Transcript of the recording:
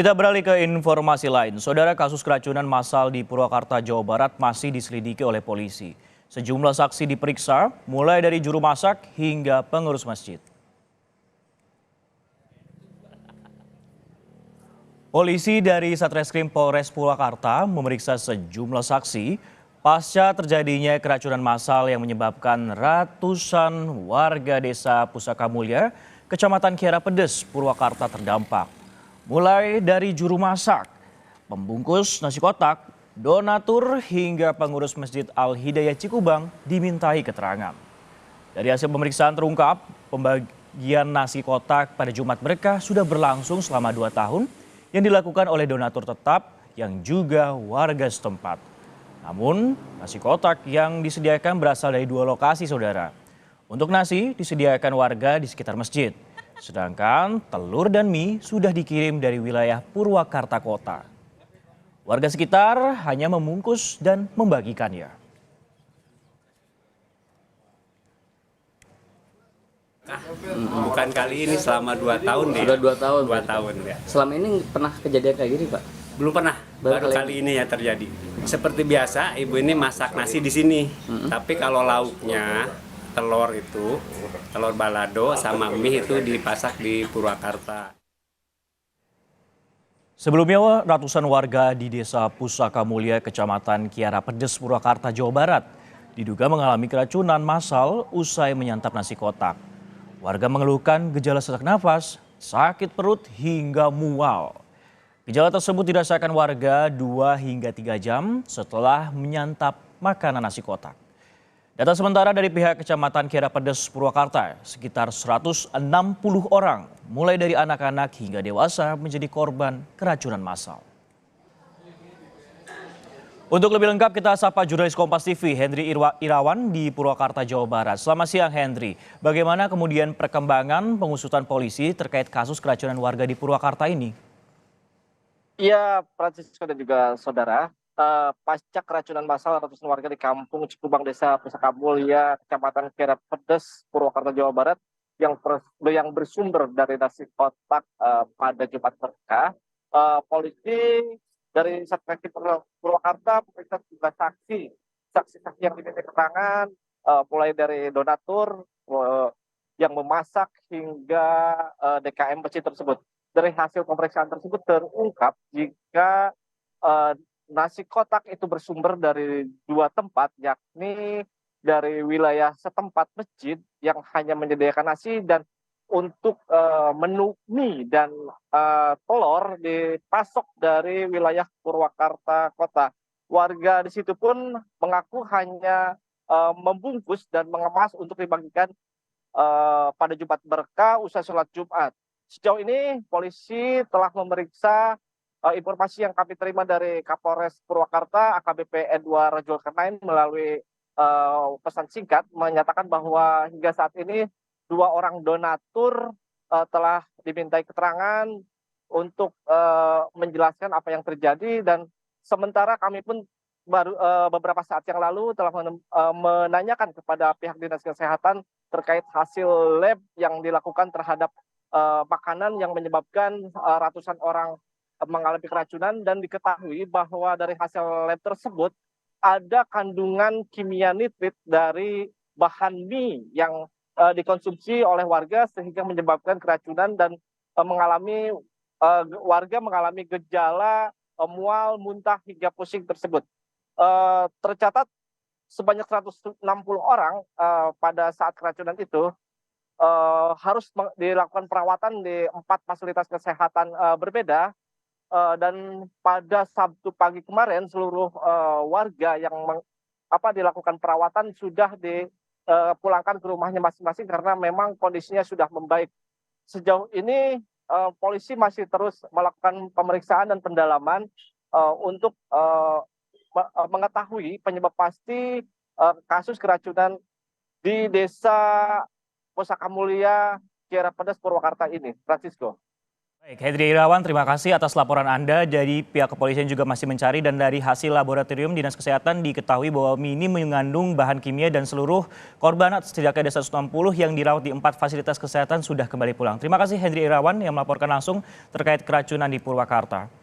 Kita beralih ke informasi lain. Saudara, kasus keracunan massal di Purwakarta, Jawa Barat masih diselidiki oleh polisi. Sejumlah saksi diperiksa, mulai dari juru masak hingga pengurus masjid. Polisi dari Satreskrim Polres Purwakarta memeriksa sejumlah saksi pasca terjadinya keracunan massal yang menyebabkan ratusan warga desa Pusaka Mulya, Kecamatan Kiara Pedes, Purwakarta terdampak. Mulai dari juru masak, pembungkus nasi kotak, donatur hingga pengurus Masjid Al-Hidayah Cikubang dimintai keterangan. Dari hasil pemeriksaan terungkap, pembagian nasi kotak pada Jumat Berkah sudah berlangsung selama 2 tahun yang dilakukan oleh donatur tetap yang juga warga setempat. Namun, nasi kotak yang disediakan berasal dari 2 lokasi, saudara. Untuk nasi disediakan warga di sekitar masjid, sedangkan telur dan mie sudah dikirim dari wilayah Purwakarta Kota. Warga sekitar hanya membungkus dan membagikannya. Bukan kali ini, selama 2 tahun deh. Sudah 2 tahun. 2 tahun ya. Selama ini pernah kejadian kayak gini, Pak? Belum pernah, baru kali ini ya terjadi. Seperti biasa, ibu ini masak nasi di sini. Tapi kalau lauknya, telur itu, telur balado sama mie itu dipasak di Purwakarta. Sebelumnya, ratusan warga di Desa Pusaka Mulya, Kecamatan Kiara Pedes, Purwakarta, Jawa Barat, diduga mengalami keracunan massal usai menyantap nasi kotak. Warga mengeluhkan gejala sesak nafas, sakit perut hingga mual. Gejala tersebut dirasakan warga 2 hingga 3 jam setelah menyantap makanan nasi kotak. Data sementara dari pihak Kecamatan Kiara Pedes, Purwakarta, sekitar 160 orang, mulai dari anak-anak hingga dewasa menjadi korban keracunan massal. Untuk lebih lengkap kita sapa jurnalis Kompas TV Henry Irawan di Purwakarta, Jawa Barat. Selamat siang Henry, bagaimana kemudian perkembangan pengusutan polisi terkait kasus keracunan warga di Purwakarta ini? Iya, Francisco dan juga saudara, pasca keracunan massal ratusan warga di kampung Cikubang, Desa Pusaka Mulya, Kecamatan Kiara Pedes, Purwakarta, Jawa Barat, yang bersumber dari nasi kotak pada Jumat Berkah, polisi dari Satreskrim Purwakarta memeriksa sejumlah saksi-saksi yang diminta keterangan, mulai dari donatur yang memasak hingga DKM masjid tersebut. Dari hasil pemeriksaan tersebut terungkap jika nasi kotak itu bersumber dari 2 tempat, yakni dari wilayah setempat masjid yang hanya menyediakan nasi, dan untuk menu mie dan telur dipasok dari wilayah Purwakarta Kota. Warga di situ pun mengaku hanya membungkus dan mengemas untuk dibagikan pada Jumat Berkah usai sholat Jumat. Sejauh ini polisi telah memeriksa informasi yang kami terima dari Kapolres Purwakarta AKBP Edward Zulkarnain melalui pesan singkat menyatakan bahwa hingga saat ini 2 orang donatur telah dimintai keterangan untuk menjelaskan apa yang terjadi, dan sementara kami pun baru beberapa saat yang lalu telah menanyakan kepada pihak Dinas Kesehatan terkait hasil lab yang dilakukan terhadap makanan yang menyebabkan ratusan orang mengalami keracunan, dan diketahui bahwa dari hasil lab tersebut ada kandungan kimia nitrit dari bahan mie yang dikonsumsi oleh warga sehingga menyebabkan keracunan dan warga mengalami gejala mual, muntah hingga pusing tersebut. Tercatat sebanyak 160 orang pada saat keracunan itu harus dilakukan perawatan di 4 fasilitas kesehatan berbeda, dan pada Sabtu pagi kemarin seluruh warga yang dilakukan perawatan sudah dipulangkan ke rumahnya masing-masing karena memang kondisinya sudah membaik. Sejauh ini polisi masih terus melakukan pemeriksaan dan pendalaman untuk mengetahui penyebab pasti kasus keracunan di Desa Pusaka Mulya, Kiara Pedes, Purwakarta ini. Francisco. Baik, Hendri Irawan, terima kasih atas laporan Anda. Jadi pihak kepolisian juga masih mencari dan dari hasil laboratorium Dinas Kesehatan diketahui bahwa mie ini mengandung bahan kimia dan seluruh korban setidaknya ada 160 yang dirawat di 4 fasilitas kesehatan sudah kembali pulang. Terima kasih Hendri Irawan yang melaporkan langsung terkait keracunan di Purwakarta.